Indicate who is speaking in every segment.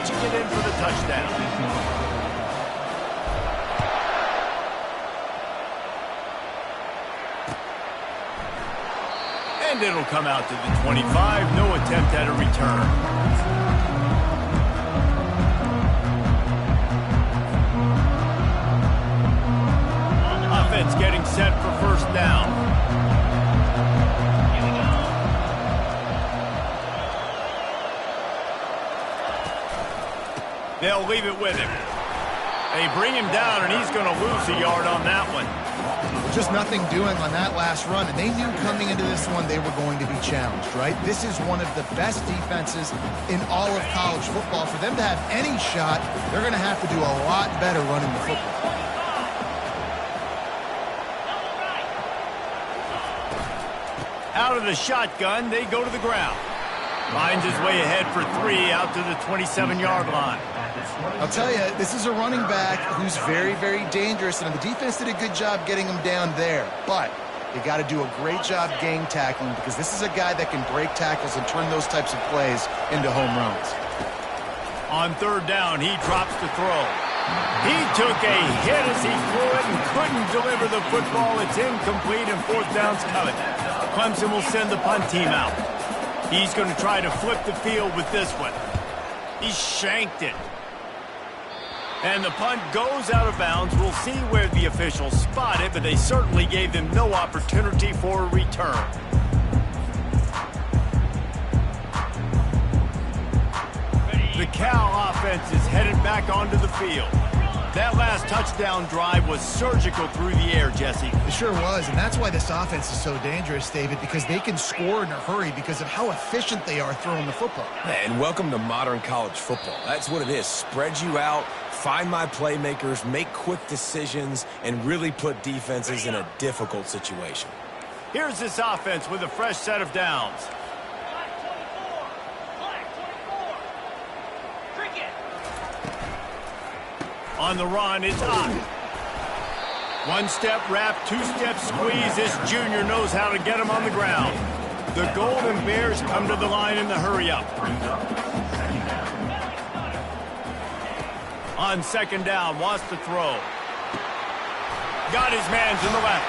Speaker 1: punching it in for the touchdown. And it'll come out to the 25. No attempt at a return. Offense getting set for first down. They'll leave it with him. They bring him down, and he's going to lose a yard on that one.
Speaker 2: Just nothing doing on that last run, and they knew coming into this one they were going to be challenged, right? This is one of the best defenses in all of college football. For them to have any shot, they're going to have to do a lot better running the football.
Speaker 1: Out of the shotgun, they go to the ground. Finds his way ahead for 3 out to the 27-yard line.
Speaker 2: I'll tell you, this is a running back who's very, very dangerous, and the defense did a good job getting him down there. But you got to do a great job game tackling, because this is a guy that can break tackles and turn those types of plays into home runs.
Speaker 1: On third down, he drops the throw. He took a hit as he threw it and couldn't deliver the football. It's incomplete, and fourth down's coming. Clemson will send the punt team out. He's going to try to flip the field with this one. He shanked it. And the punt goes out of bounds. We'll see where the officials spot it, but they certainly gave them no opportunity for a return. The Cal offense is headed back onto the field. That last touchdown drive was surgical through the air, Jesse.
Speaker 2: It sure was, and that's why this offense is so dangerous, David, because they can score in a hurry because of how efficient they are throwing the football.
Speaker 3: And welcome to modern college football. That's what it is. Spread you out, find my playmakers, make quick decisions, and really put defenses in a difficult situation.
Speaker 1: Here's this offense with a fresh set of downs. On the run, it's Ncaa. One-step wrap, two-step squeeze. This junior knows how to get him on the ground. The Golden Bears come to the line in the hurry-up. On second down, wants to throw. Got his man to the left.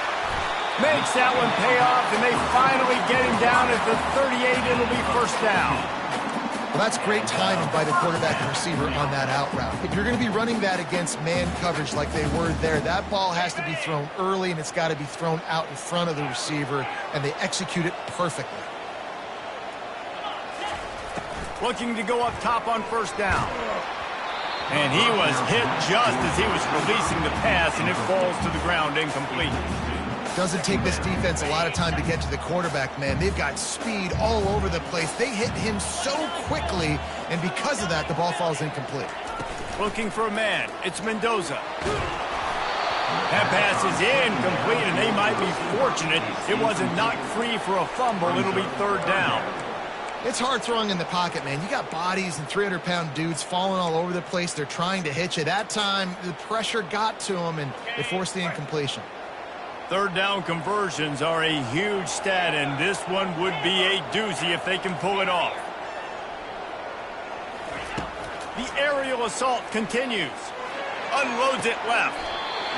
Speaker 1: Makes that one pay off, and they finally get him down at the 38. It'll be first down.
Speaker 2: Well, that's great timing by the quarterback and receiver on that out route. If you're going to be running that against man coverage like they were there, that ball has to be thrown early, and it's got to be thrown out in front of the receiver, and they execute it perfectly.
Speaker 1: Looking to go up top on first down. And he was hit just as he was releasing the pass, and it falls to the ground incomplete.
Speaker 2: Doesn't take this defense a lot of time to get to the quarterback, man. They've got speed all over the place. They hit him so quickly, and because of that, the ball falls incomplete.
Speaker 1: Looking for a man. It's Mendoza. That pass is incomplete, and they might be fortunate it wasn't knocked free for a fumble. It'll be third down.
Speaker 2: It's hard throwing in the pocket, man. You got bodies and 300-pound dudes falling all over the place. They're trying to hit you. That time, the pressure got to them, and it forced the incompletion.
Speaker 1: Third down conversions are a huge stat, and this one would be a doozy if they can pull it off. The aerial assault continues. Unloads it left.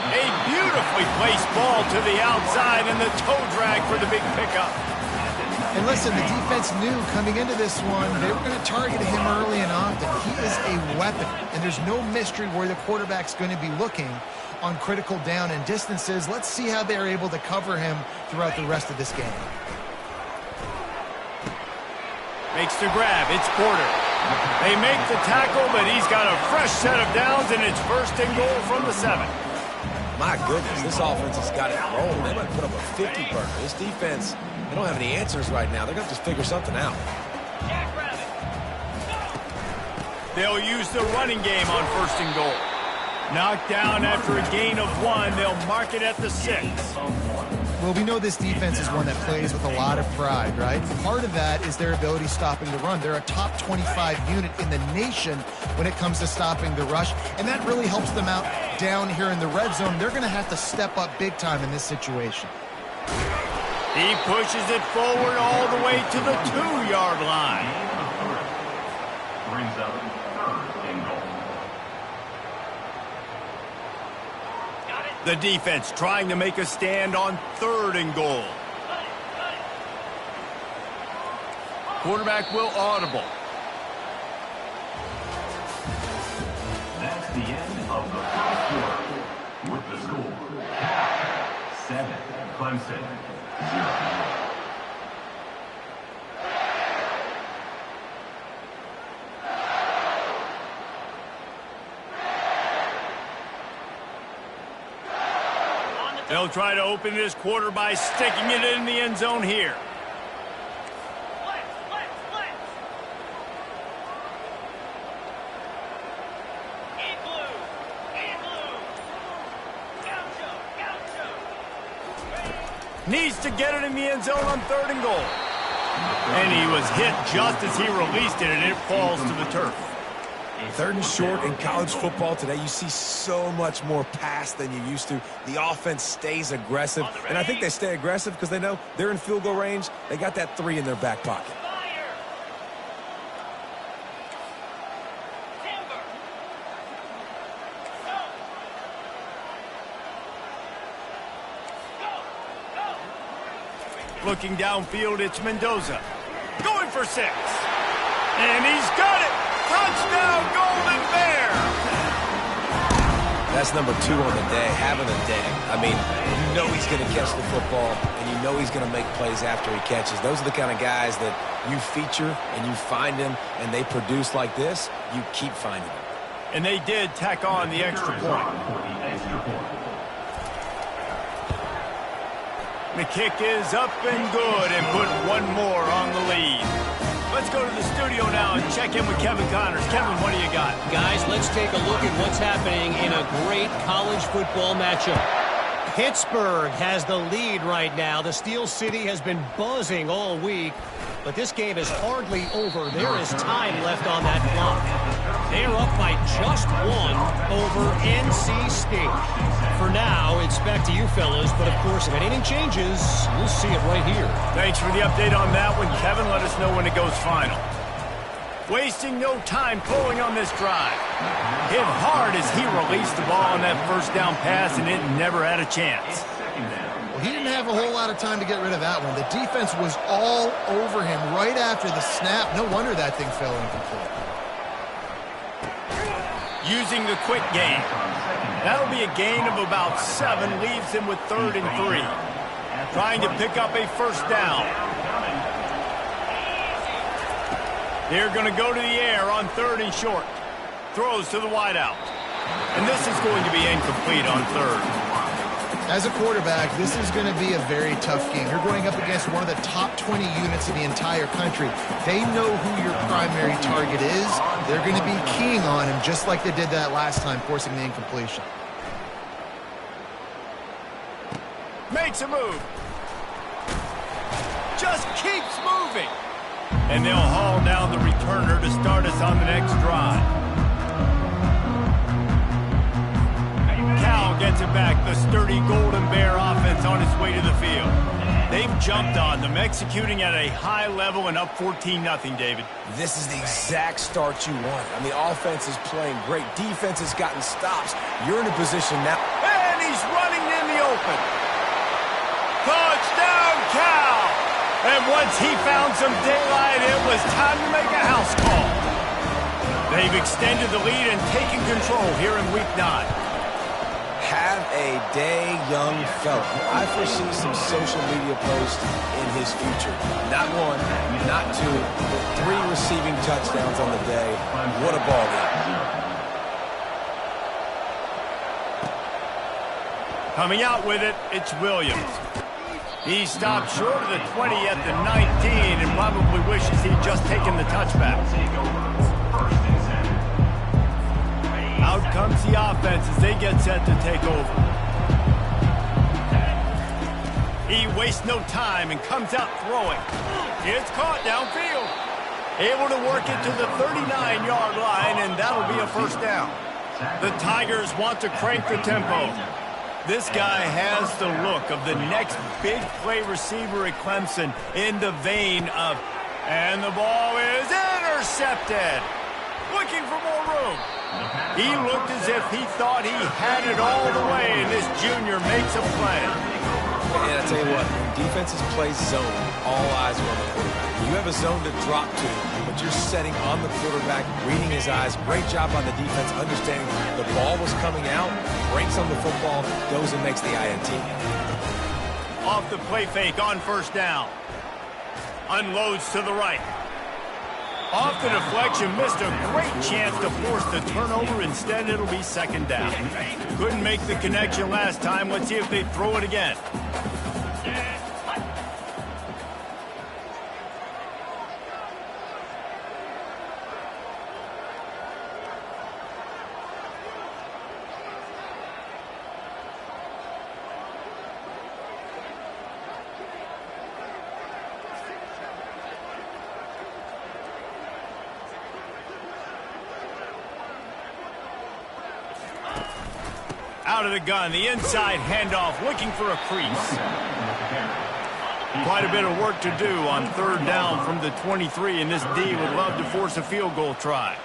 Speaker 1: A beautifully placed ball to the outside, and the toe drag for the big pickup.
Speaker 2: And listen, the defense knew coming into this one they were going to target him early and often. He is a weapon, and there's no mystery where the quarterback's going to be looking on critical down and distances. Let's see how they're able to cover him throughout the rest of this game.
Speaker 1: Makes the grab. It's Porter. They make the tackle, but he's got a fresh set of downs, and it's first and goal from the 7.
Speaker 3: My goodness, this offense has got it rolling. They might put up a 50-burger. This defense, they don't have any answers right now. They're going to have to figure something out.
Speaker 1: They'll use the running game on first and goal. Knocked down after a gain of 1. They'll mark it at the 6.
Speaker 2: Well, we know this defense is one that plays with a lot of pride, right? Part of that is their ability stopping the run. They're a top 25 unit in the nation when it comes to stopping the rush, and that really helps them out down here in the red zone. They're going to have to step up big time in this situation.
Speaker 1: He pushes it forward all the way to the 2-yard line. The defense trying to make a stand on 3rd and goal. Quarterback will audible.
Speaker 4: That's the end of the first quarter. With the score, 7, Clemson, 0.
Speaker 1: They'll try to open this quarter by sticking it in the end zone here. Needs to get it in the end zone on 3rd and goal. And he was hit just as he released it, and it falls to the turf.
Speaker 3: 3rd and short in college football today, you see so much more pass than you used to. The offense stays aggressive, and I think they stay aggressive because they know they're in field goal range. They got that 3 in their back pocket.
Speaker 1: Looking downfield, it's Mendoza. Going for 6. And he's got it! Touchdown, Golden Bear!
Speaker 3: That's number 2 on the day, having a day. I mean, you know he's going to catch the football, and you know he's going to make plays after he catches. Those are the kind of guys that you feature, and you find them, and they produce like this, you keep finding them.
Speaker 1: And they did tack on the extra point. The kick is up and good, and put 1 more on the lead. Let's go to the studio now and check in with Kevin Connors. Kevin, what do you got?
Speaker 5: Guys, let's take a look at what's happening in a great college football matchup. Pittsburgh has the lead right now. The Steel City has been buzzing all week, but this game is hardly over. There is time left on that clock. They are up by just 1 over NC State. For now, it's back to you fellas, but of course, if anything changes, we'll see it right here.
Speaker 1: Thanks for the update on that one, Kevin. Let us know when it goes final. Wasting no time pulling on this drive. Hit hard as he released the ball on that 1st down pass, and it never had a chance.
Speaker 2: Well, he didn't have a whole lot of time to get rid of that one. The defense was all over him right after the snap. No wonder that thing fell incomplete.
Speaker 1: Using the quick game. That'll be a gain of about 7, leaves him with 3rd and 3. Trying to pick up a 1st down. They're going to go to the air on 3rd and short. Throws to the wideout. And this is going to be incomplete on 3rd.
Speaker 2: As a quarterback, this is going to be a very tough game. You're going up against one of the top 20 units in the entire country. They know who your primary target is. They're going to be keying on him just like they did that last time, forcing the incompletion.
Speaker 1: Makes a move. Just keeps moving. And they'll haul down the returner to start us on the next drive. Cal gets it back. The sturdy Golden Bear offense on its way to the field. They've jumped on them, executing at a high level and up 14-0, David.
Speaker 3: This is the exact start you want. I mean, offense is playing great. Defense has gotten stops. You're in a position now.
Speaker 1: And he's running in the open. Touchdown, Cal! And once he found some daylight, it was time to make a house call. They've extended the lead and taken control here in Week 9.
Speaker 3: Have a day, young fella. I foresee some social media posts in his future. Not 1, not 2, but 3 receiving touchdowns on the day. What a ball game.
Speaker 1: Coming out with it, it's Williams. He stopped short of the 20 at the 19 and probably wishes he'd just taken the touchback. Out comes the offense as they get set to take over. He wastes no time and comes out throwing. It's caught downfield. Able to work it to the 39-yard line, and that'll be a 1st down. The Tigers want to crank the tempo. This guy has the look of the next big play receiver at Clemson in the vein of, and the ball is intercepted. Looking for more room. He looked as if he thought he had it all the way, and this junior makes a play.
Speaker 3: And I tell you what, when defenses play zone, all eyes are on the quarterback. You have a zone to drop to, but you're setting on the quarterback, reading his eyes. Great job on the defense, understanding the ball was coming out, breaks on the football, goes and makes the INT.
Speaker 1: Off the play fake on first down. Unloads to the right. Off the deflection, missed a great chance to force the turnover. Instead, it'll be second down. Couldn't make the connection last time. Let's see if they throw it again. Out of the gun, the inside handoff, looking for a crease. Quite a bit of work to do on third down from the 23, and this D would love to force a field goal try.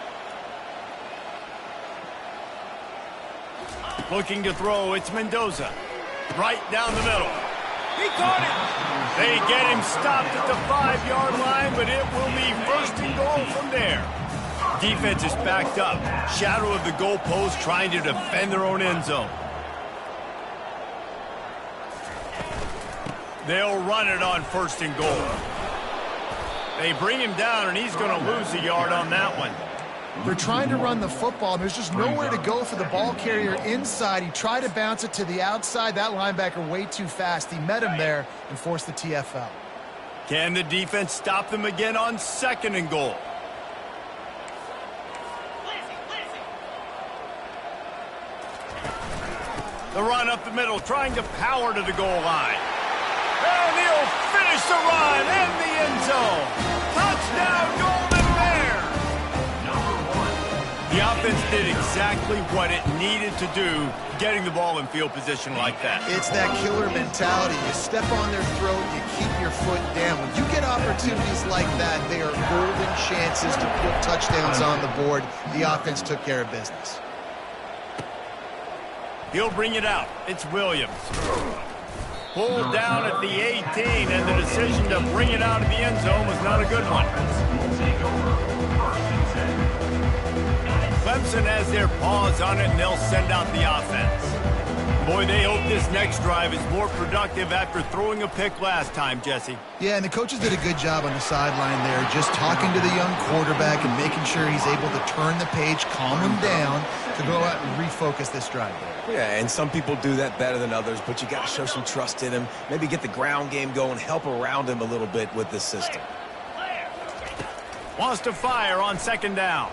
Speaker 1: Looking to throw, it's Mendoza. Right down the middle. He caught it! They get him stopped at the 5-yard line, but it will be first and goal from there. Defense is backed up. Shadow of the goalpost, trying to defend their own end zone. They'll run it on first and goal. They bring him down, and he's going to lose a yard on that one.
Speaker 2: They're trying to run the football, and there's just nowhere to go for the ball carrier inside. He tried to bounce it to the outside. That linebacker way too fast. He met him there and forced the TFL.
Speaker 1: Can the defense stop them again on second and goal? The run up the middle, trying to power to the goal line. And he'll finish the run in the end zone. Touchdown, Golden Bear! The offense did exactly what it needed to do, getting the ball in field position like that.
Speaker 2: It's that killer mentality. You step on their throat, you keep your foot down. When you get opportunities like that, they are golden chances to put touchdowns on the board. The offense took care of business.
Speaker 1: He'll bring it out. It's Williams. Pulled down at the 18, and the decision to bring it out of the end zone was not a good one. Clemson has their paws on it, and they'll send out the offense. Boy, they hope this next drive is more productive after throwing a pick last time, Jesse.
Speaker 2: Yeah, and the coaches did a good job on the sideline there, just talking to the young quarterback and making sure he's able to turn the page, calm him down, to go out and refocus this drive there.
Speaker 3: Yeah, and some people do that better than others, but you got to show some trust in him. Maybe get the ground game going, help around him a little bit with this system.
Speaker 1: Wants to fire on second down.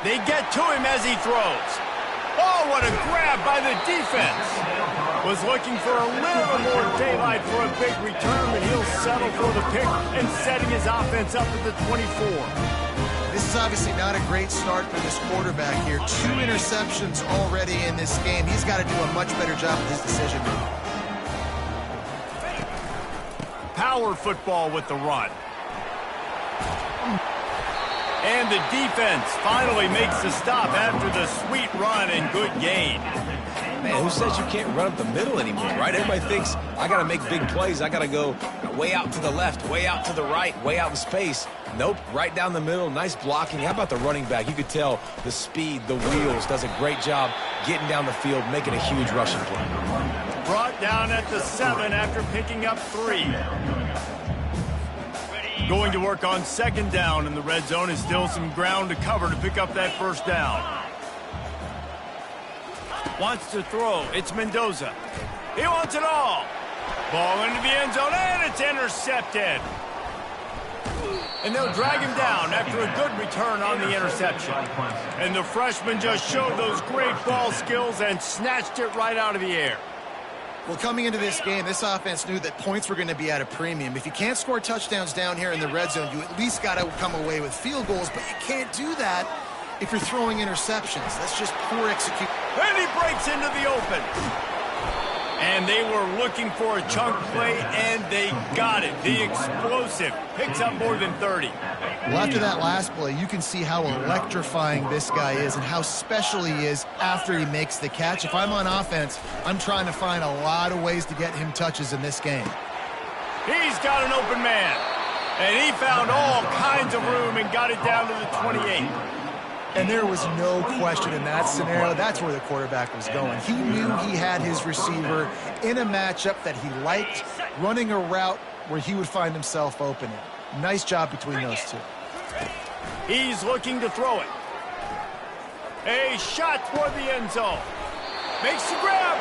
Speaker 1: They get to him as he throws. Oh, what a grab by the defense. Was looking for a little more daylight for a big return, but he'll settle for the pick and setting his offense up at the 24.
Speaker 2: This is obviously not a great start for this quarterback here. 2 interceptions already in this game. He's got to do a much better job with his decision making.
Speaker 1: Power football with the run. And the defense finally makes the stop after the sweet run and good gain.
Speaker 3: Man, who says you can't run up the middle anymore, right? Everybody thinks, I got to make big plays. I got to go way out to the left, way out to the right, way out in space. Nope, right down the middle, nice blocking. How about the running back? You could tell the speed, the wheels, does a great job getting down the field, making a huge rushing play.
Speaker 1: Brought down at the 7 after picking up 3. Going to work on second down in the red zone is still some ground to cover to pick up that first down. Wants to throw. It's Mendoza. He wants it all. Ball into the end zone, and it's intercepted. And they'll drag him down after a good return on the interception. And the freshman just showed those great ball skills and snatched it right out of the air.
Speaker 2: Well, coming into this game, this offense knew that points were going to be at a premium. If you can't score touchdowns down here in the red zone, you at least got to come away with field goals, but you can't do that if you're throwing interceptions. That's just poor execution.
Speaker 1: And he breaks into the open. And they were looking for a chunk play, and they got it. The explosive picks up more than 30.
Speaker 2: Well, after that last play, you can see how electrifying this guy is and how special he is after he makes the catch. If I'm on offense, I'm trying to find a lot of ways to get him touches in this game.
Speaker 1: He's got an open man, and he found all kinds of room and got it down to the 28.
Speaker 2: And there was no question in that scenario. That's where the quarterback was going. He knew he had his receiver in a matchup that he liked, running a route where he would find himself open. Nice job between those two.
Speaker 1: He's looking to throw it. A shot toward the end zone. Makes the grab.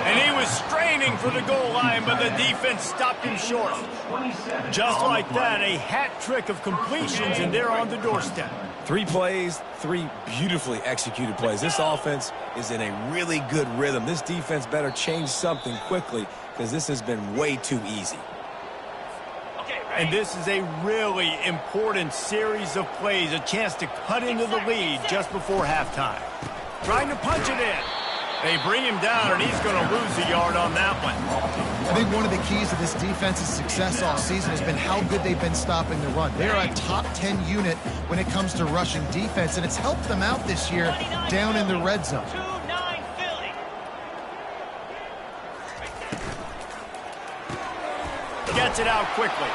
Speaker 1: And he was straining for the goal line, but the defense stopped him short. Just like that, a hat trick of completions, and they're on the doorstep.
Speaker 3: 3 plays, 3 beautifully executed plays. This offense is in a really good rhythm. This defense better change something quickly because this has been way too easy.
Speaker 1: And this is a really important series of plays, a chance to cut into the lead just before halftime. Trying to punch it in. They bring him down, and he's going to lose a yard on that one.
Speaker 2: I think one of the keys to this defense's success all season has been how good they've been stopping the run. They're a top 10 unit when it comes to rushing defense, and it's helped them out this year down in the red zone.
Speaker 1: Gets it out quickly.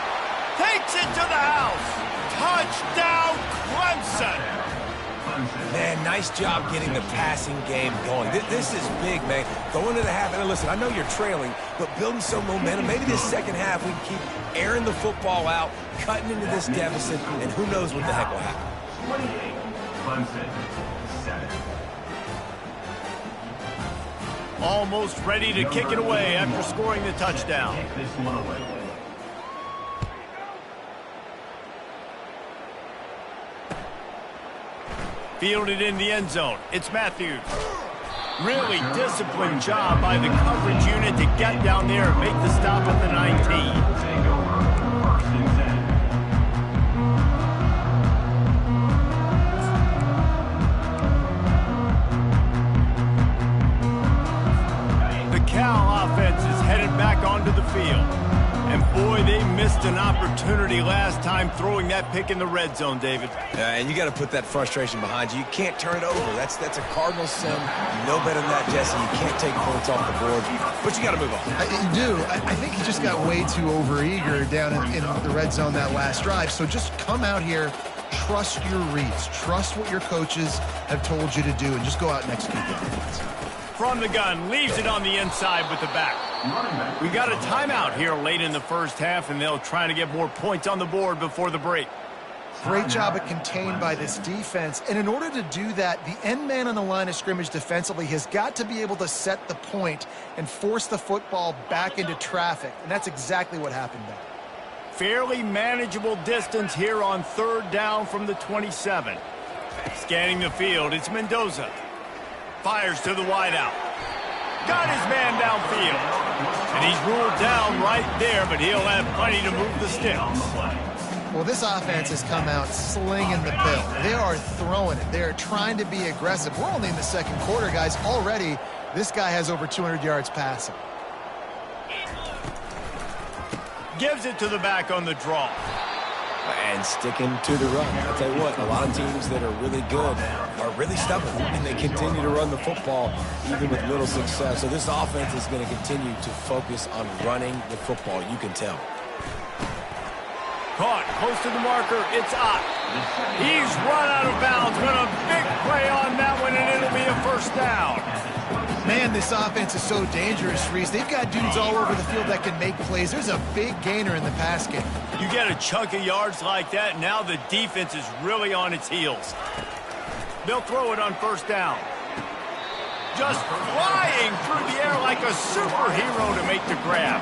Speaker 1: Takes it to the house. Touchdown, Clemson.
Speaker 3: Man, nice job getting the passing game going. This is big, man. Going into the half, and listen, I know you're trailing, but building some momentum. Maybe this second half we can keep airing the football out, cutting into this deficit, and who knows what the heck will happen.
Speaker 4: 28, Clemson, 7.
Speaker 1: Almost ready to kick it away after scoring the touchdown.
Speaker 4: Kick this one away.
Speaker 1: Fielded in the end zone. It's Matthews. Really disciplined job by the coverage unit to get down there and make the stop at the 19.
Speaker 4: Take over. 1st and 10.
Speaker 1: The Cal offense is headed back onto the field. And boy, they missed an opportunity last time throwing that pick in the red zone, David.
Speaker 3: And you got to put that frustration behind you. You can't turn it over. That's a cardinal sin. You know better than that, Jesse. You can't take points off the board, but you got to move on.
Speaker 2: You do. I think he just got way too overeager down in the red zone that last drive. So just come out here, trust your reads, trust what your coaches have told you to do, and just go out and execute the defense.
Speaker 1: From the gun, leaves it on the inside with the back. We got a timeout here late in the first half, and they'll try to get more points on the board before the break.
Speaker 2: Great job at contained by this defense. And in order to do that, the end man on the line of scrimmage defensively has got to be able to set the point and force the football back into traffic. And that's exactly what happened there.
Speaker 1: Fairly manageable distance here on 3rd down from the 27. Scanning the field, it's Mendoza. Fires to the wideout. Got his man downfield. And he's ruled down right there, but he'll have plenty to move the sticks.
Speaker 2: Well, this offense has come out slinging the pill. They are throwing it. They are trying to be aggressive. We're only in the 2nd quarter, guys. Already, this guy has over 200 yards passing.
Speaker 1: Gives it to the back on the draw.
Speaker 3: And sticking to the run. I'll tell you what, a lot of teams that are really good are really stubborn, and they continue to run the football even with little success. So this offense is going to continue to focus on running the football. You can tell.
Speaker 1: Caught close to the marker. It's Ncaa. He's run out of bounds, but a big play on that one, and it'll be a 1st down.
Speaker 2: Man, this offense is so dangerous, Reese. They've got dudes all over the field that can make plays. There's a big gainer in the pass game.
Speaker 1: You get a chunk of yards like that, now the defense is really on its heels. They'll throw it on 1st down. Just flying through the air like a superhero to make the grab.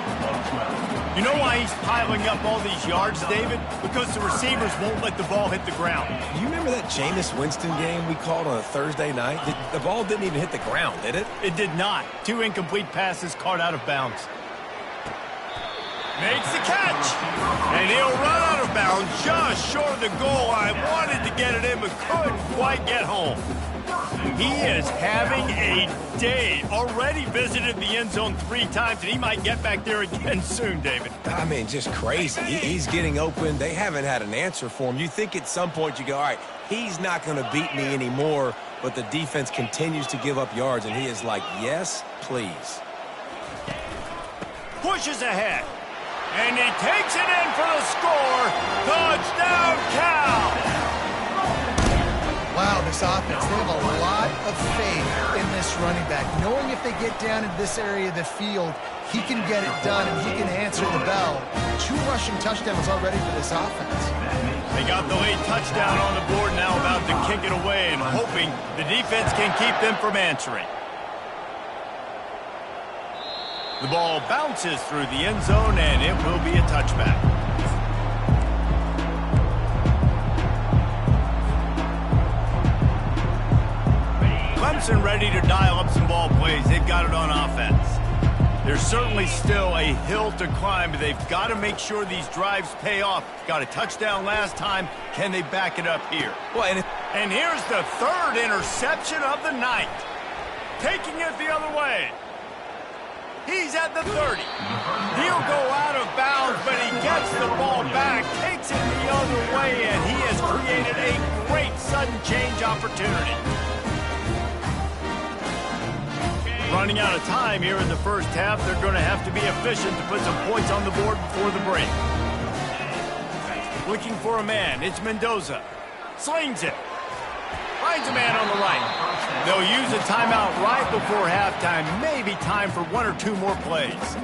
Speaker 1: You know why he's piling up all these yards, David? Because the receivers won't let the ball hit the ground.
Speaker 3: You remember that Jameis Winston game we called on a Thursday night? The ball didn't even hit the ground, did it?
Speaker 1: It did not. 2 incomplete passes caught out of bounds. Makes the catch. And he'll run out of bounds just short of the goal line. Wanted to get it in, but couldn't quite get home. He is having a day. Already visited the end zone 3 times, and he might get back there again soon, David.
Speaker 3: I mean, just crazy. He's getting open. They haven't had an answer for him. You think at some point you go, all right, he's not going to beat me anymore, but the defense continues to give up yards, and he is like, yes, please.
Speaker 1: Pushes ahead. And he takes it in for the score. Touchdown, Cal!
Speaker 2: Wow, this offense, they have a lot of faith in this running back. Knowing if they get down into this area of the field, he can get it done and he can answer the bell. 2 rushing touchdowns already for this offense.
Speaker 1: They got the late touchdown on the board, now about to kick it away and hoping the defense can keep them from answering. The ball bounces through the end zone, and it will be a touchback. Clemson ready to dial up some ball plays. They've got it on offense. There's certainly still a hill to climb, but they've got to make sure these drives pay off. Got a touchdown last time. Can they back it up here?
Speaker 3: Well,
Speaker 1: and here's the 3rd interception of the night. Taking it the other way. He's at the 30. He'll go out of bounds, but he gets the ball back, takes it the other way, and he has created a great sudden change opportunity. Running out of time here in the first half, they're going to have to be efficient to put some points on the board before the break. Looking for a man, it's Mendoza. Slings it. Finds a man on the right. They'll use a timeout right before halftime. Maybe time for 1 or 2 more plays.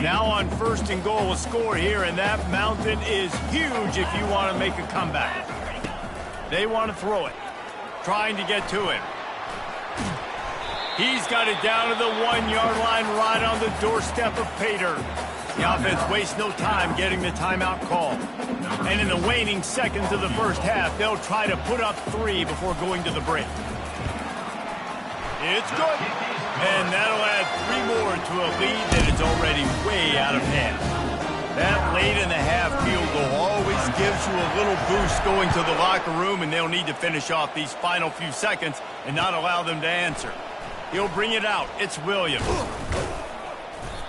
Speaker 1: Now on 1st and goal, a score here, and that mountain is huge if you want to make a comeback. They want to throw it. Trying to get to him. He's got it down to the 1-yard line right on the doorstep of Pater. The offense wastes no time getting the timeout call. And in the waning seconds of the first half, they'll try to put up 3 before going to the break. It's good. And that'll add 3 more to a lead that is already way out of hand. That late in the half field goal always gives you a little boost going to the locker room, and they'll need to finish off these final few seconds and not allow them to answer. He'll bring it out. It's Williams.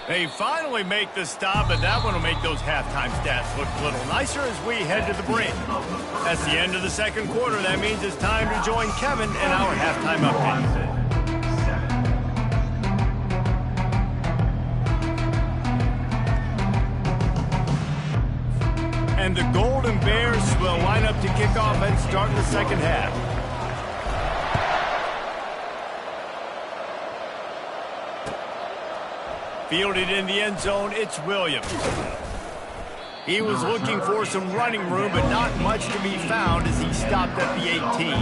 Speaker 1: They finally make the stop, and that one will make those halftime stats look a little nicer as we head to the break. That's the end of the second quarter. That means it's time to join Kevin and our halftime update. And the Golden Bears will line up to kick off and start the second half. Fielded in the end zone, it's Williams. He was looking for some running room, but not much to be found as he stopped at the 18.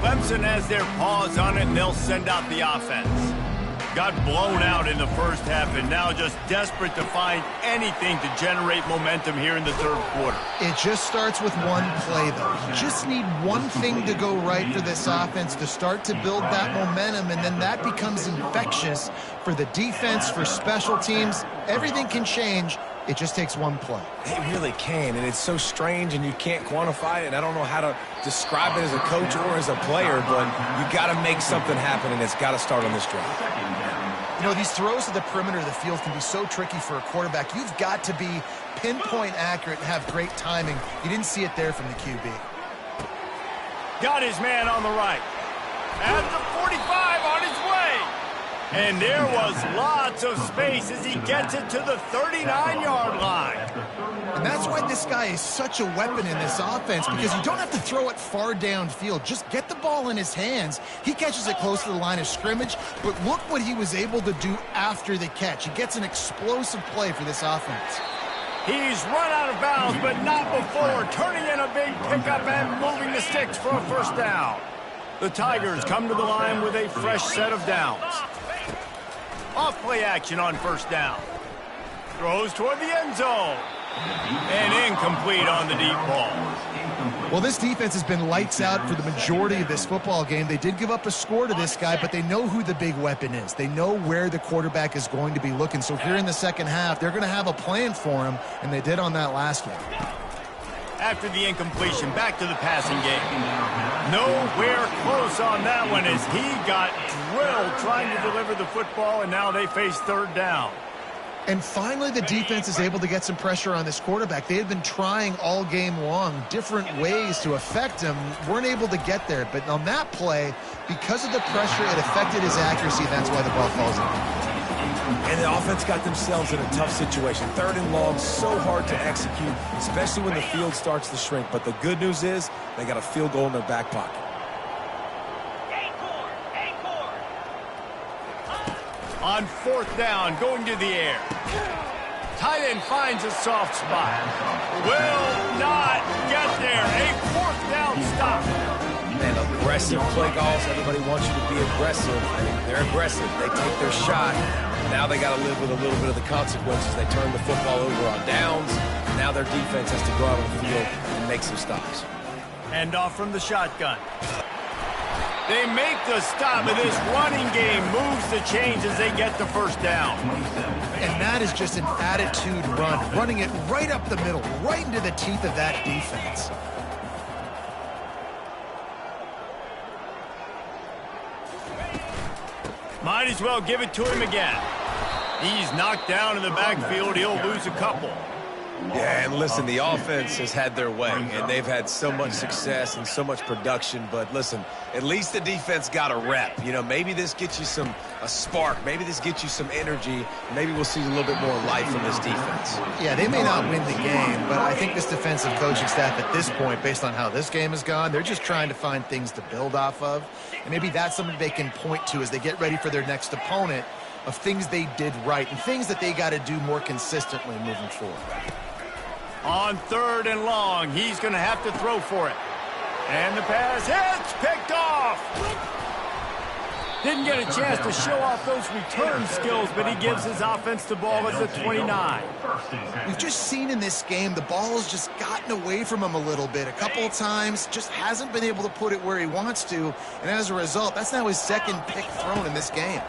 Speaker 1: Clemson has their paws on it, and they'll send out the offense. Got blown out in the first half and now just desperate to find anything to generate momentum here in the third quarter.
Speaker 2: It just starts with one play, though. You just need one thing to go right for this offense to start to build that momentum, and then that becomes infectious for the defense, for special teams. Everything can change. It just takes one play.
Speaker 3: It really can, and it's so strange, and you can't quantify it, and I don't know how to describe it as a coach or as a player, but you got to make something happen, and it's got to start on this drive.
Speaker 2: You know, these throws to the perimeter of the field can be so tricky for a quarterback. You've got to be pinpoint accurate and have great timing. You didn't see it there from the QB.
Speaker 1: Got his man on the right. At the 45 on his way. And there was lots of space as he gets it to the 39-yard line.
Speaker 2: And that's why this guy is such a weapon in this offense, because you don't have to throw it far downfield. Just get the ball in his hands. He catches it close to the line of scrimmage, but look what he was able to do after the catch. He gets an explosive play for this offense.
Speaker 1: He's run out of bounds, but not before turning in a big pickup and moving the sticks for a first down. The Tigers come to the line with a fresh set of downs. Off play action on first down. Throws toward the end zone. And incomplete on the deep ball.
Speaker 2: Well, this defense has been lights out for the majority of this football game. They did give up a score to this guy, but they know who the big weapon is. They know where the quarterback is going to be looking. So here in the second half, they're going to have a plan for him, and they did on that last one.
Speaker 1: after the incompletion. Back to the passing game. Nowhere close on that one as he got drilled trying to deliver the football, and now they face third down.
Speaker 2: And finally, the defense is able to get some pressure on this quarterback. They had been trying all game long different ways to affect him, weren't able to get there. But on that play, because of the pressure, it affected his accuracy. That's why the ball falls in.
Speaker 3: And the offense got themselves in a tough situation. Third and long, so hard to execute, especially when the field starts to shrink. But the good news is they got a field goal in their back pocket.
Speaker 1: On fourth down, going to the air. Tight end finds a soft spot. Will not get there. A fourth down stop.
Speaker 3: And aggressive play calls. Everybody wants you to be aggressive. They're aggressive. They take their shot. Now they got to live with a little bit of the consequences. They turn the football over on downs. Now their defense has to go out on the field and make some stops.
Speaker 1: Hand off from the shotgun. They make the stop, and this running game moves the chains as they get the first down.
Speaker 2: And that is just an attitude run, running it right up the middle, right into the teeth of that defense.
Speaker 1: Might as well give it to him again. He's knocked down in the backfield. He'll lose a couple.
Speaker 3: Yeah, and listen, the offense has had their way, and they've had so much success and so much production. But listen, at least the defense got a rep. You know, maybe this gets you a spark. Maybe this gets you some energy. Maybe we'll see a little bit more life from this defense.
Speaker 2: Yeah, they may not win the game, but I think this defensive coaching staff at this point, based on how this game has gone, they're just trying to find things to build off of. And maybe that's something they can point to as they get ready for their next opponent, of things they did right and things that they got to do more consistently moving forward.
Speaker 1: On third and long, he's going to have to throw for it. And the pass hits, picked off. Didn't get a chance to show off those return skills, but he gives his offense the ball at the 29.
Speaker 2: We've just seen in this game the ball's just gotten away from him a little bit. A couple of times, just hasn't been able to put it where he wants to. And as a result, that's now his second pick thrown in this game.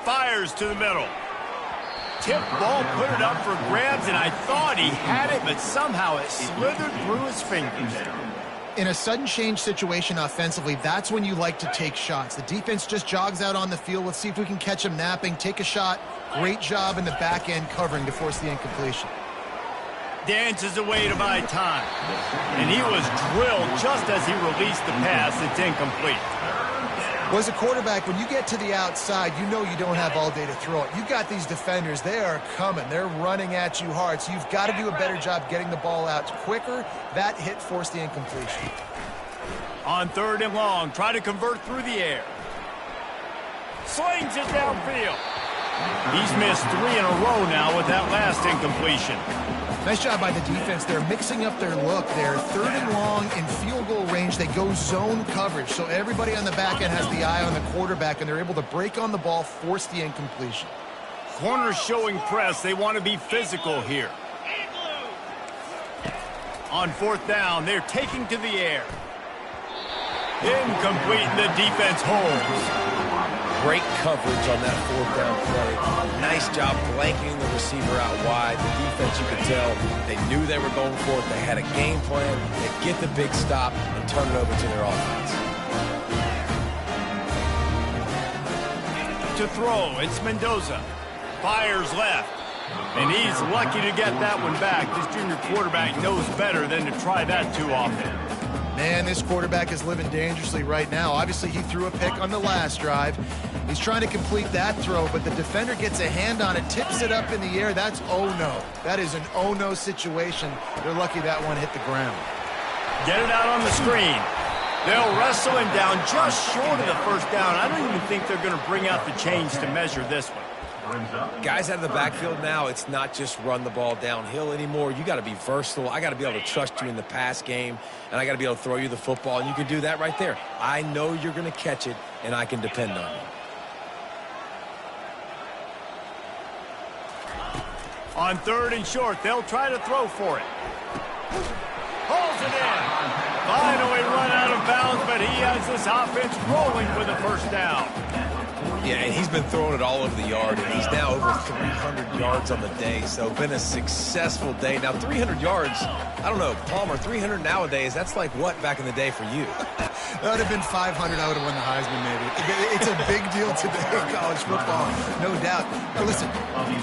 Speaker 1: Fires to the middle. Tip ball, put it up for grabs, and I thought he had it, but somehow it slithered through his fingers.
Speaker 2: In a sudden change situation offensively, that's when you like to take shots. The defense just jogs out on the field. Let's see if we can catch him napping. Take a shot. Great job in the back end covering to force the incompletion.
Speaker 1: Dances away to buy time. And he was drilled just as he released the pass. It's incomplete.
Speaker 2: Well, as a quarterback, when you get to the outside, you know you don't have all day to throw it. You've got these defenders. They are coming. They're running at you hard. So you've got to do a better job getting the ball out quicker. That hit forced the incompletion.
Speaker 1: On third and long, try to convert through the air. Slings it downfield. He's missed 3 in a row now with that last incompletion.
Speaker 2: Nice job by the defense. They're mixing up their look there. Third and long in field goal range. They go zone coverage. So everybody on the back end has the eye on the quarterback, and they're able to break on the ball, force the incompletion.
Speaker 1: Corners showing press. They want to be physical here. On fourth down, they're taking to the air. Incomplete, and the defense holds.
Speaker 3: Great coverage on that fourth down play. Nice job blanketing the receiver out wide. The defense, you could tell, they knew they were going for it. They had a game plan. They get the big stop and turn it over to their offense.
Speaker 1: To throw, it's Mendoza. Fires left. And he's lucky to get that one back. This junior quarterback knows better than to try that too often.
Speaker 2: Man, this quarterback is living dangerously right now. Obviously, he threw a pick on the last drive. He's trying to complete that throw, but the defender gets a hand on it, tips it up in the air. That's oh-no. That is an oh-no situation. They're lucky that one hit the ground.
Speaker 1: Get it out on the screen. They'll wrestle him down just short of the first down. I don't even think they're going to bring out the chains to measure this one.
Speaker 3: Guys out of the backfield now, it's not just run the ball downhill anymore. You got to be versatile. I got to be able to trust you in the pass game, and I got to be able to throw you the football, and you can do that right there. I know you're going to catch it, and I can depend on you.
Speaker 1: On third and short, they'll try to throw for it. Pulls it in. Finally run out of bounds, but he has this offense rolling for the first down.
Speaker 3: Yeah, and he's been throwing it all over the yard, and he's now over 300 yards on the day, so been a successful day. Now, 300 yards, I don't know, Palmer, 300 nowadays, that's like what back in the day for you?
Speaker 2: That would have been 500. I would have won the Heisman, maybe. It's a big deal today in college football, no doubt. Now, listen,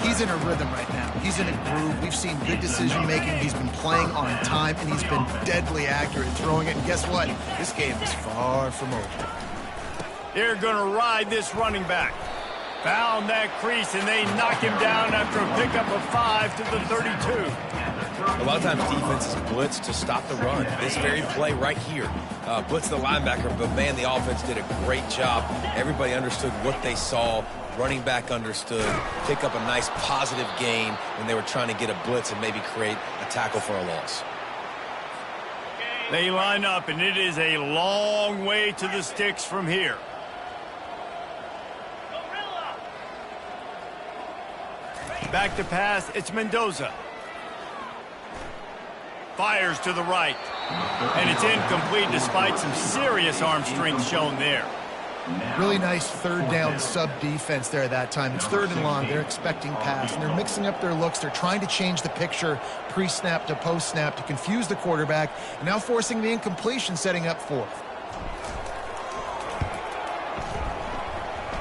Speaker 2: he's in a rhythm right now. He's in a groove. We've seen good decision-making. He's been playing on time, and he's been deadly accurate throwing it. And guess what? This game is far from over.
Speaker 1: They're going to ride this running back. Found that crease, and they knock him down after a pickup of 5 to the 32.
Speaker 3: A lot of times defenses blitz to stop the run. This very play right here, blitz the linebacker, but man, the offense did a great job. Everybody understood what they saw. Running back understood. Pick up a nice positive gain when they were trying to get a blitz and maybe create a tackle for a loss.
Speaker 1: They line up, and it is a long way to the sticks from here. Back to pass, it's Mendoza. Fires to the right. And it's incomplete despite some serious arm strength shown there.
Speaker 2: Really nice third down sub-defense there that time. It's 3rd and long. They're expecting pass, and they're mixing up their looks. They're trying to change the picture pre-snap to post-snap to confuse the quarterback, and now forcing the incompletion, setting up 4th.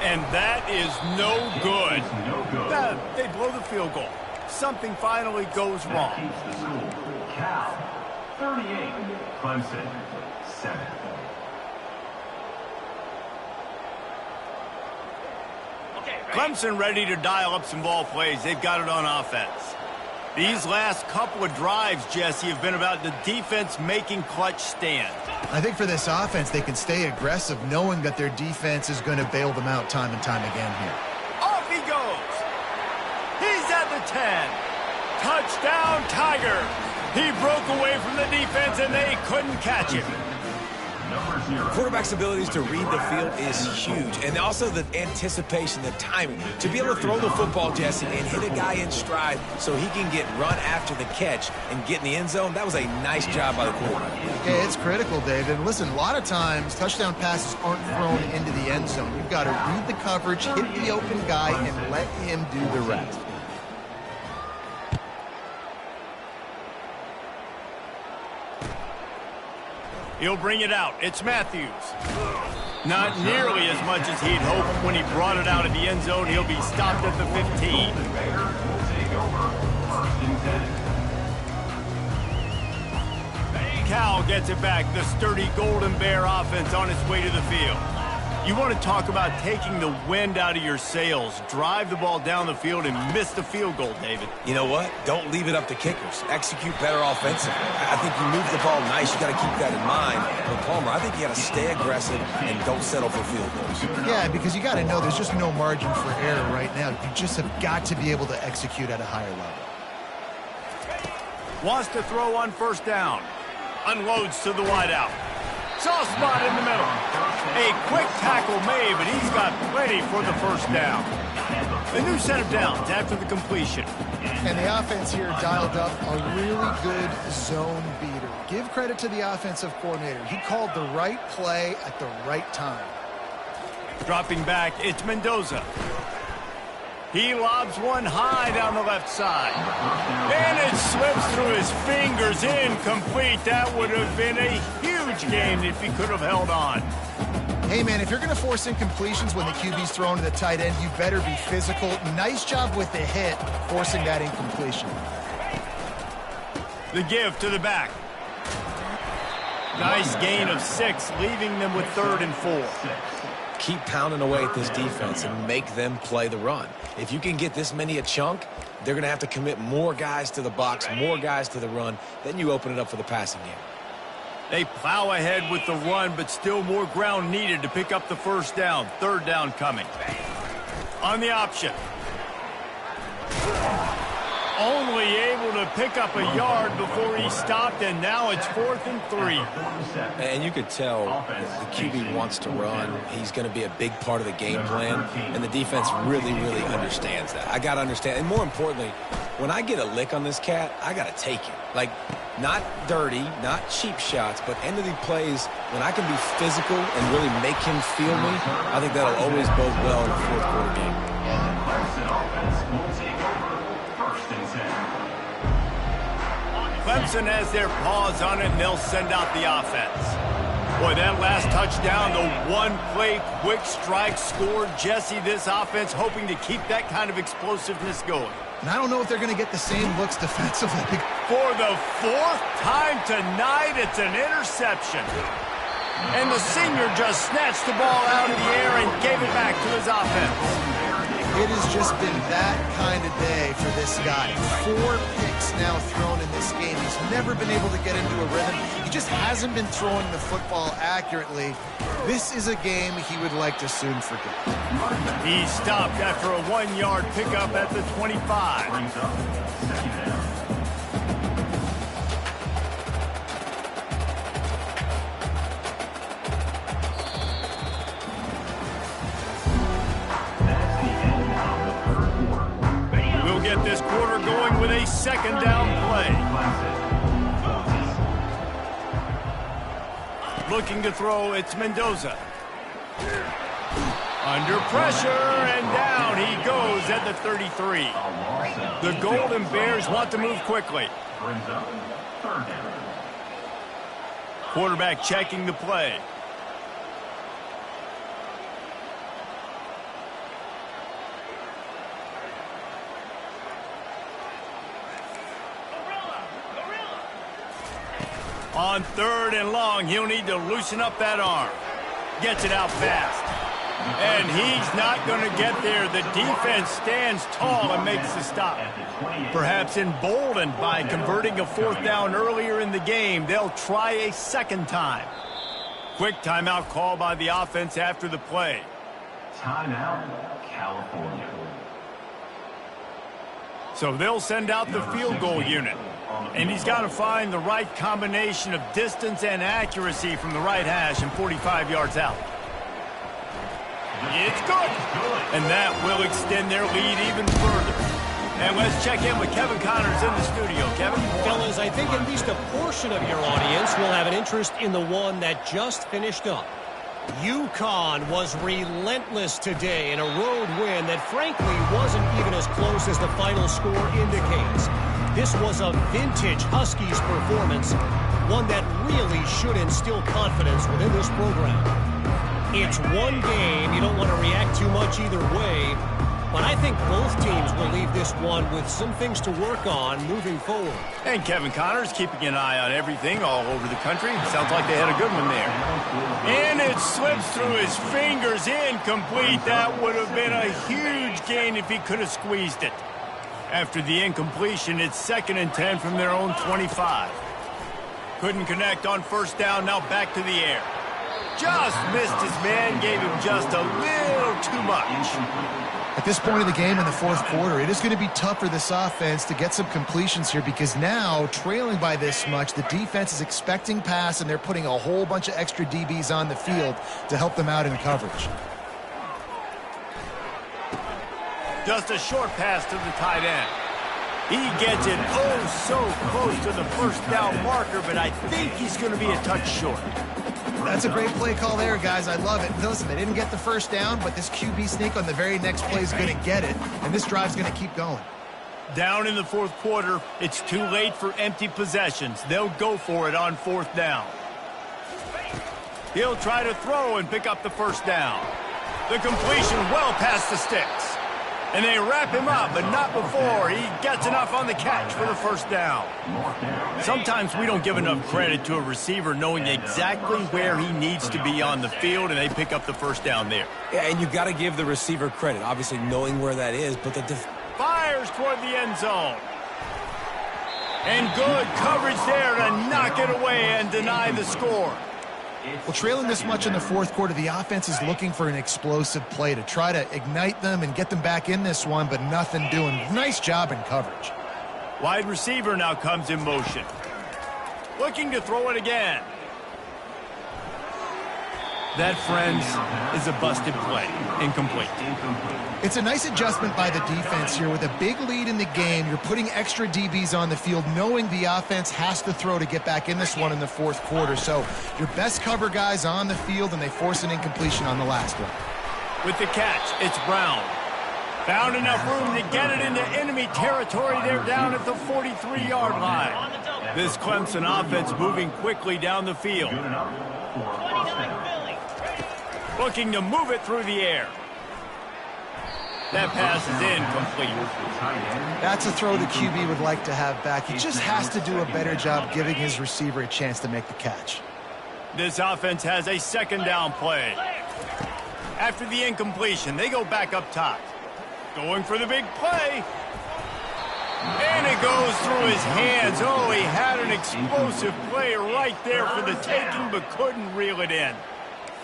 Speaker 1: And that is no good. They blow the field goal. Something finally goes wrong.
Speaker 4: Keeps the score. Cal 38, Clemson 7.
Speaker 1: Clemson ready to dial up some ball plays. They've got it on offense. These last couple of drives, Jesse, have been about the defense making clutch stands.
Speaker 2: I think for this offense, they can stay aggressive knowing that their defense is going to bail them out time and time again here.
Speaker 1: Off he goes. He's at the 10. Touchdown, Tiger. He broke away from the defense, and they couldn't catch him.
Speaker 3: Quarterback's abilities to read the field is huge, and also the anticipation, the timing. To be able to throw the football, Jesse, and hit a guy in stride so he can get run after the catch and get in the end zone, that was a nice job by the quarterback.
Speaker 2: Yeah, it's critical, David. And listen, a lot of times touchdown passes aren't thrown into the end zone. You've got to read the coverage, hit the open guy, and let him do the rest.
Speaker 1: He'll bring it out. It's Matthews. Not nearly as much as he'd hoped when he brought it out of the end zone. He'll be stopped at the 15. Cal gets it back. The sturdy Golden Bear offense on its way to the field. You want to talk about taking the wind out of your sails. Drive the ball down the field and miss the field goal, David.
Speaker 3: You know what? Don't leave it up to kickers. Execute better offensively. I think you move the ball nice. You got to keep that in mind. But Palmer, I think you got to stay aggressive and don't settle for field goals.
Speaker 2: Yeah, because you got to know there's just no margin for error right now. You just have got to be able to execute at a higher level.
Speaker 1: Wants to throw on 1st down. Unloads to the wideout. Soft spot in the middle. A quick tackle made, but he's got plenty for the 1st down. A new set of downs after the completion.
Speaker 2: And the offense here dialed up a really good zone beater. Give credit to the offensive coordinator. He called the right play at the right time.
Speaker 1: Dropping back, it's Mendoza. He lobs one high down the left side. And it slips through his fingers, incomplete. That would have been a huge gain if he could have held on.
Speaker 2: Hey, man, if you're going to force incompletions when the QB's thrown to the tight end, you better be physical. Nice job with the hit, forcing that incompletion.
Speaker 1: The give to the back. Nice gain of 6, leaving them with 3rd and 4.
Speaker 3: Keep pounding away at this defense and make them play the run. If you can get this many a chunk, they're going to have to commit more guys to the box, more guys to the run. Then you open it up for the passing game.
Speaker 1: They plow ahead with the run, but still more ground needed to pick up the 1st down. 3rd down coming. On the option. Only able to pick up a yard before he stopped, and now it's 4th and 3.
Speaker 3: And you could tell the QB wants to run. He's going to be a big part of the game plan, and the defense really, really understands that. I got to understand, and more importantly, when I get a lick on this cat, I got to take it. Like, not dirty, not cheap shots, but end of the plays, when I can be physical and really make him feel me, I think that'll always bode well in a fourth quarter game.
Speaker 4: Clemson offense will take over 1st and 10.
Speaker 1: Clemson has their paws on it, and they'll send out the offense. Boy, that last touchdown, the one-play quick strike scored. Jesse, this offense hoping to keep that kind of explosiveness going.
Speaker 2: And I don't know if they're going to get the same looks defensively.
Speaker 1: For the 4th time tonight, it's an interception. And the senior just snatched the ball out of the air and gave it back to his offense.
Speaker 2: It has just been that kind of day for this guy. 4 picks now thrown in this game. He's never been able to get into a rhythm. He just hasn't been throwing the football accurately. This is a game he would like to soon forget.
Speaker 1: He stopped after a 1-yard pickup at the 25.
Speaker 4: Brings up 2nd down.
Speaker 1: We'll get this quarter going with a 2nd down play. Looking to throw, it's Mendoza. Under pressure, and down he goes at the 33. The Golden Bears want to move quickly.
Speaker 4: Brings up 3rd down.
Speaker 1: Quarterback checking the play. On 3rd and long, he'll need to loosen up that arm. Gets it out fast. And he's not going to get there. The defense stands tall and makes the stop. Perhaps emboldened by converting a 4th down earlier in the game, they'll try a 2nd time. Quick timeout call by the offense after the play.
Speaker 4: Timeout, California.
Speaker 1: So they'll send out the field goal unit. And he's got to find the right combination of distance and accuracy from the right hash and 45 yards out. It's good. And that will extend their lead even further. And let's check in with Kevin Connors in the studio. Kevin?
Speaker 5: Fellas, I think at least a portion of your audience will have an interest in the one that just finished up. UConn was relentless today in a road win that frankly wasn't even as close as the final score indicates. This was a vintage Huskies performance, one that really should instill confidence within this program. It's one game, you don't want to react too much either way, but I think both teams will leave this one with some things to work on moving forward.
Speaker 1: And Kevin Connors keeping an eye on everything all over the country. Sounds like they had a good one there. And it slips through his fingers, incomplete. That would have been a huge gain if he could have squeezed it. After the incompletion, it's 2nd and 10 from their own 25. Couldn't connect on 1st down, now back to the air. Just missed his man, gave him just a little too much.
Speaker 2: At this point of the game in the 4th quarter, it is going to be tough for this offense to get some completions here because now, trailing by this much, the defense is expecting pass and they're putting a whole bunch of extra DBs on the field to help them out in coverage.
Speaker 1: Just a short pass to the tight end. He gets it oh so close to the 1st down marker, but I think he's going to be a touch short.
Speaker 2: That's a great play call there, guys. I love it. Listen, they didn't get the 1st down, but this QB sneak on the very next play is going to get it, and this drive's going to keep going.
Speaker 1: Down in the 4th quarter, it's too late for empty possessions. They'll go for it on 4th down. He'll try to throw and pick up the 1st down. The completion well past the sticks. And they wrap him up, but not before he gets enough on the catch for the 1st down. Sometimes we don't give enough credit to a receiver knowing exactly where he needs to be on the field, and they pick up the 1st down there.
Speaker 3: Yeah, and you got to give the receiver credit, obviously knowing where that is, but
Speaker 1: Fires toward the end zone. And good coverage there to knock it away and deny the score.
Speaker 2: Well, trailing this much in the 4th quarter, the offense is looking for an explosive play to try to ignite them and get them back in this one, but nothing doing. Nice job in coverage.
Speaker 1: Wide receiver now comes in motion. Looking to throw it again. That, friends, is a busted play. Incomplete.
Speaker 2: It's a nice adjustment by the defense here. With a big lead in the game, you're putting extra DBs on the field, knowing the offense has to throw to get back in this one in the fourth quarter. So your best cover guys on the field, and they force an incompletion on the last one.
Speaker 1: With the catch, it's Brown. Found enough room to get it into enemy territory. They're down at the 43-yard line. This Clemson offense moving quickly down the field. Looking to move it through the air. That pass is incomplete.
Speaker 2: That's a throw the QB would like to have back. He just has to do a better job giving his receiver a chance to make the catch.
Speaker 1: This offense has a second down play. After the incompletion, they go back up top. Going for the big play. And it goes through his hands. Oh, he had an explosive play right there for the taking, but couldn't reel it in.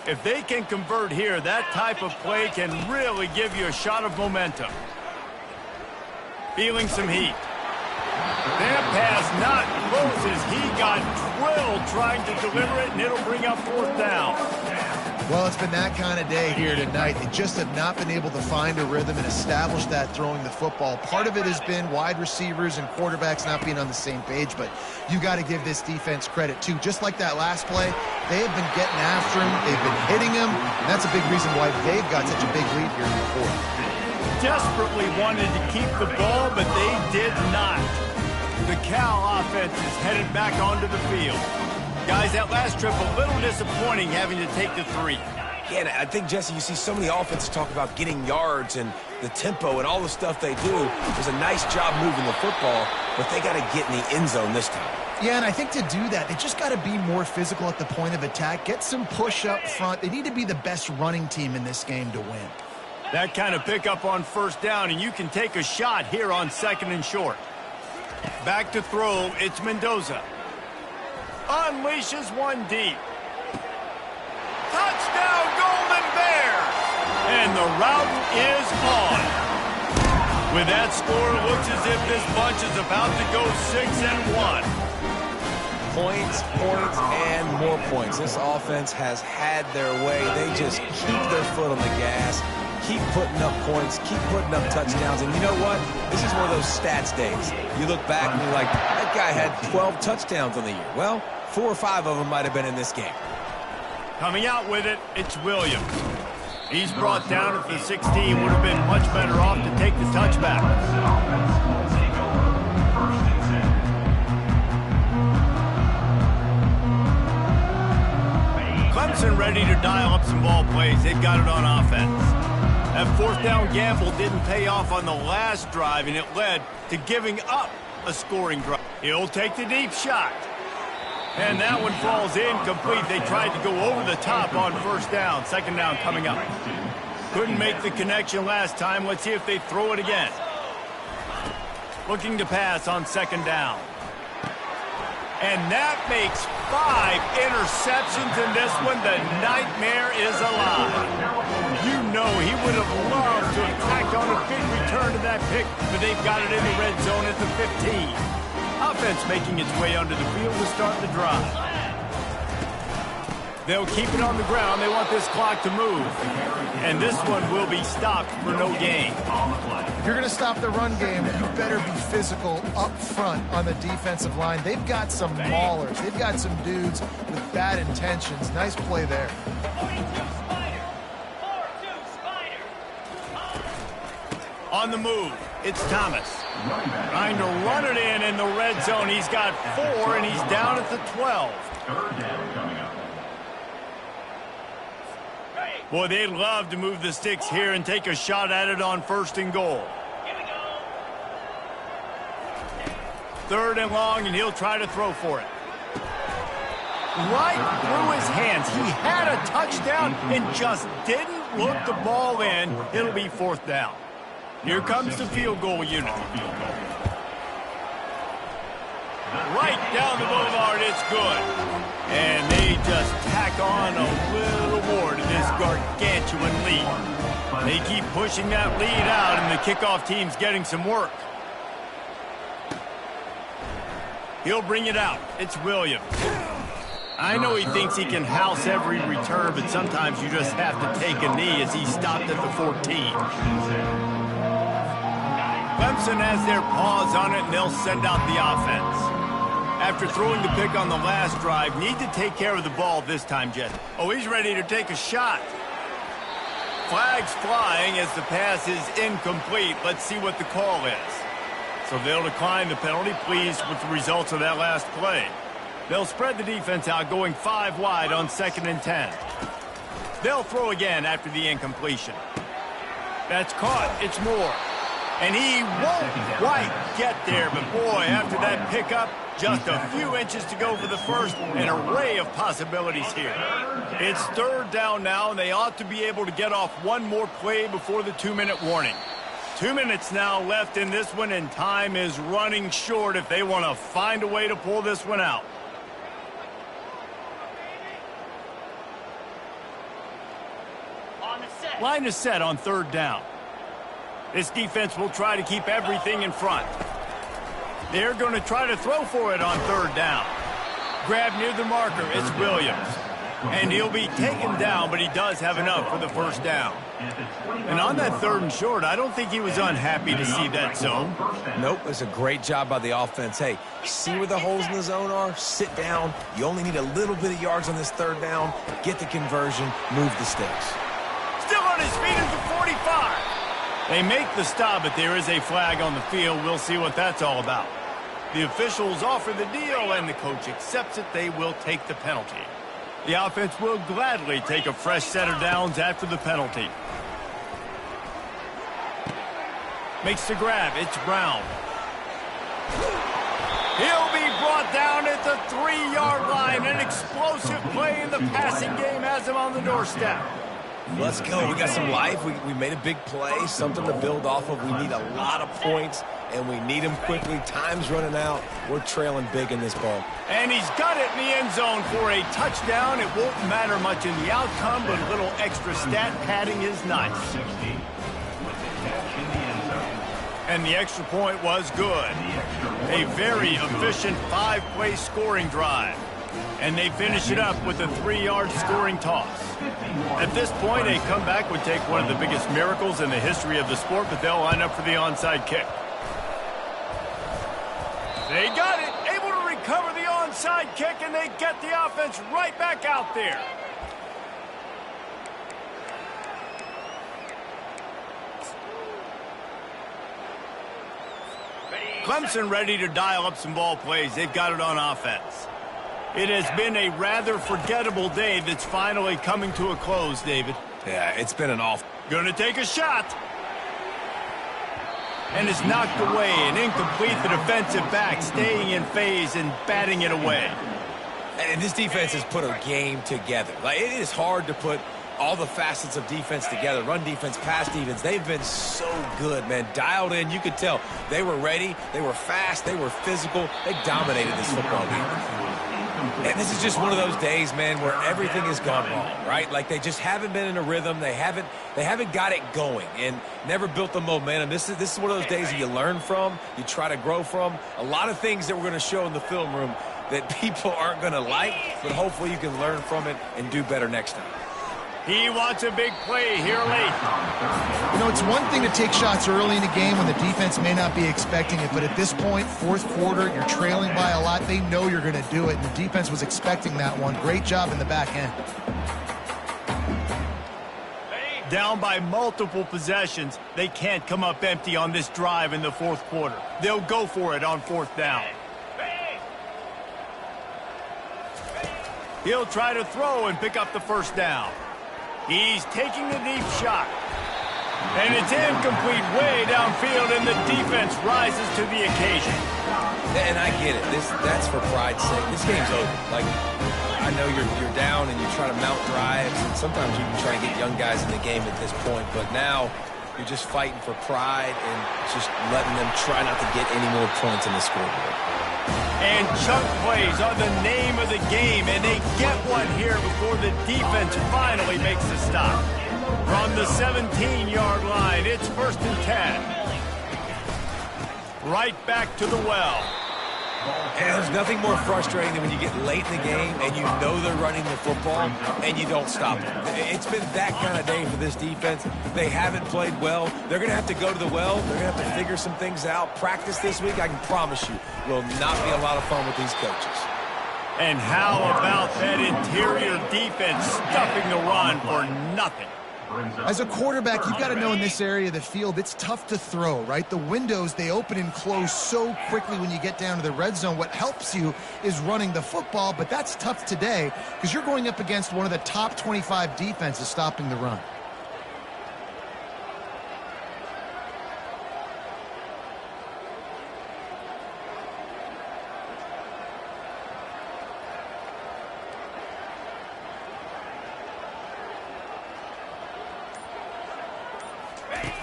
Speaker 1: If they can convert here, that type of play can really give you a shot of momentum. Feeling some heat. That pass not close as he got drilled trying to deliver it, and it'll bring up fourth down.
Speaker 2: Well, it's been that kind of day here tonight. They just have not been able to find a rhythm and establish that throwing the football. Part of it has been wide receivers and quarterbacks not being on the same page, but you got to give this defense credit, too. Just like that last play, they have been getting after him. They've been hitting him, and that's a big reason why they've got such a big lead here in the fourth.
Speaker 1: Desperately wanted to keep the ball, but they did not. The Cal offense is headed back onto the field. Guys, that last trip a little disappointing having to take the 3.
Speaker 3: Yeah, and I think, Jesse, you see so many offenses talk about getting yards and the tempo and all the stuff they do. It was a nice job moving the football, but they got to get in the end zone this time.
Speaker 2: Yeah, and I think to do that, they just got to be more physical at the point of attack, get some push up front. They need to be the best running team in this game to win.
Speaker 1: That kind of pickup on first down, and you can take a shot here on second and short. Back to throw, it's Mendoza. Unleashes one deep. Touchdown, Golden Bears! And the route is on. With that score, it looks as if this bunch is about to go 6-1.
Speaker 3: Points, points, and more points. This offense has had their way. They just keep their foot on the gas, keep putting up points, keep putting up touchdowns. And you know what? This is one of those stats days. You look back and you're like, that guy had 12 touchdowns on the year. Well, 4 or 5 of them might have been in this game.
Speaker 1: Coming out with it, it's Williams. He's brought down at the 16. Would have been much better off to take the touchback. Clemson ready to dial up some ball plays. They've got it on offense. That fourth down gamble didn't pay off on the last drive, and it led to giving up a scoring drive. He'll take the deep shot. And that one falls incomplete. They tried to go over the top on first down. Second down coming up. Couldn't make the connection last time. Let's see if they throw it again. Looking to pass on second down. And that makes 5 interceptions in this one. The nightmare is alive. You know he would have loved to have tacked on a big return to that pick, but they've got it in the red zone at the 15. Offense making its way onto the field to start the drive. They'll keep it on the ground. They want this clock to move. And this one will be stopped for no gain.
Speaker 2: If you're going to stop the run game, you better be physical up front on the defensive line. They've got some maulers. They've got some dudes with bad intentions. Nice play there.
Speaker 1: On the move, it's Thomas. Trying to run it in the red zone. He's got 4, and he's down at the 12.
Speaker 4: Third down coming up.
Speaker 1: Boy, they'd love to move the sticks here and take a shot at it on first and goal. Third and long, and he'll try to throw for it. Right through his hands. He had a touchdown and just didn't look the ball in. It'll be fourth down. Here comes the field goal unit. Right down the boulevard, it's good. And they just tack on a little more to this gargantuan lead. They keep pushing that lead out, and the kickoff team's getting some work. He'll bring it out. It's Williams. I know he thinks he can house every return, but sometimes you just have to take a knee as he stopped at the 14. Clemson has their paws on it, and they'll send out the offense. After throwing the pick on the last drive, need to take care of the ball this time, Jet. Oh, he's ready to take a shot. Flags flying as the pass is incomplete. Let's see what the call is. So they'll decline the penalty, pleased with the results of that last play. They'll spread the defense out, going 5 wide on 2nd and 10. They'll throw again after the incompletion. That's caught. It's Moore. And he won't quite get there, but boy, after that pickup, just a few inches to go for the first. An array of possibilities here. It's 3rd down now, and they ought to be able to get off one more play before the 2-minute warning. 2 minutes now left in this one, and time is running short if they want to find a way to pull this one out. Line is set on 3rd down. This defense will try to keep everything in front. They're going to try to throw for it on 3rd down. Grab near the marker. It's Williams. And he'll be taken down, but he does have enough for the 1st down. And on that 3rd and short, I don't think he was unhappy to see that zone.
Speaker 3: Nope, it's a great job by the offense. Hey, see where the holes in the zone are? Sit down. You only need a little bit of yards on this 3rd down. Get the conversion. Move the sticks.
Speaker 1: Still on his feet at the 45. They make the stop, but there is a flag on the field. We'll see what that's all about. The officials offer the deal, and the coach accepts it. They will take the penalty. The offense will gladly take a fresh set of downs after the penalty. Makes the grab. It's Brown. He'll be brought down at the 3-yard line. An explosive play in the passing game has him on the doorstep.
Speaker 3: Let's go. We got some life. We made a big play, something to build off of. We need a lot of points, and we need them quickly. Time's running out. We're trailing big in this ball.
Speaker 1: And he's got it in the end zone for a touchdown. It won't matter much in the outcome, but a little extra stat padding is nice. And the extra point was good. A very efficient 5-play scoring drive. And they finish it up with a 3-yard scoring toss. At this point, a comeback would take one of the biggest miracles in the history of the sport, but they'll line up for the onside kick. They got it, able to recover the onside kick, and they get the offense right back out there. Clemson ready to dial up some ball plays. They've got it on offense. It has been a rather forgettable day that's finally coming to a close, David.
Speaker 3: Yeah, it's been an awful.
Speaker 1: Gonna take a shot. And it's knocked away and incomplete. The defensive back staying in phase and batting it away.
Speaker 3: And this defense has put a game together. Like, it is hard to put all the facets of defense together. Run defense, pass defense. They've been so good, man. Dialed in. You could tell they were ready. They were fast. They were physical. They dominated this football game. And this is just one of those days, man, where everything has gone wrong, right? Like, they just haven't been in a rhythm. They haven't got it going and never built the momentum. This is one of those days that you learn from, you try to grow from. A lot of things that we're going to show in the film room that people aren't going to like, but hopefully you can learn from it and do better next time.
Speaker 1: He wants a big play here late.
Speaker 2: You know, it's one thing to take shots early in the game when the defense may not be expecting it, but at this point, 4th quarter, you're trailing by a lot. They know you're going to do it, and the defense was expecting that one. Great job in the back end.
Speaker 1: Down by multiple possessions, they can't come up empty on this drive in the 4th quarter. They'll go for it on 4th down. He'll try to throw and pick up the 1st down. He's taking the deep shot. And it's incomplete way downfield, and the defense rises to the occasion.
Speaker 3: And I get it. That's for pride's sake. This game's over. Like, I know you're down and you try to mount drives, and sometimes you can try and get young guys in the game at this point, but now you're just fighting for pride and just letting them try not to get any more points in the scoreboard.
Speaker 1: And chunk plays are the name of the game, and they get one here before the defense finally makes the stop. From the 17-yard line, it's 1st and 10. Right back to the well.
Speaker 3: And there's nothing more frustrating than when you get late in the game and you know they're running the football and you don't stop them. It's been that kind of day for this defense. They haven't played well. They're going to have to go to the well. They're going to have to figure some things out. Practice this week, I can promise you, will not be a lot of fun with these coaches.
Speaker 1: And how about that interior defense stuffing the run for nothing?
Speaker 2: As a quarterback, you've got to know in this area of the field, it's tough to throw, right? The windows, they open and close so quickly when you get down to the red zone. What helps you is running the football, but that's tough today because you're going up against one of the top 25 defenses stopping the run.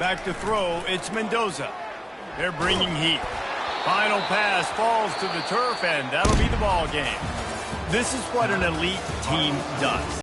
Speaker 1: Back to throw, it's Mendoza. They're bringing heat. Final pass falls to the turf, and that'll be the ball game. This is what an elite team does.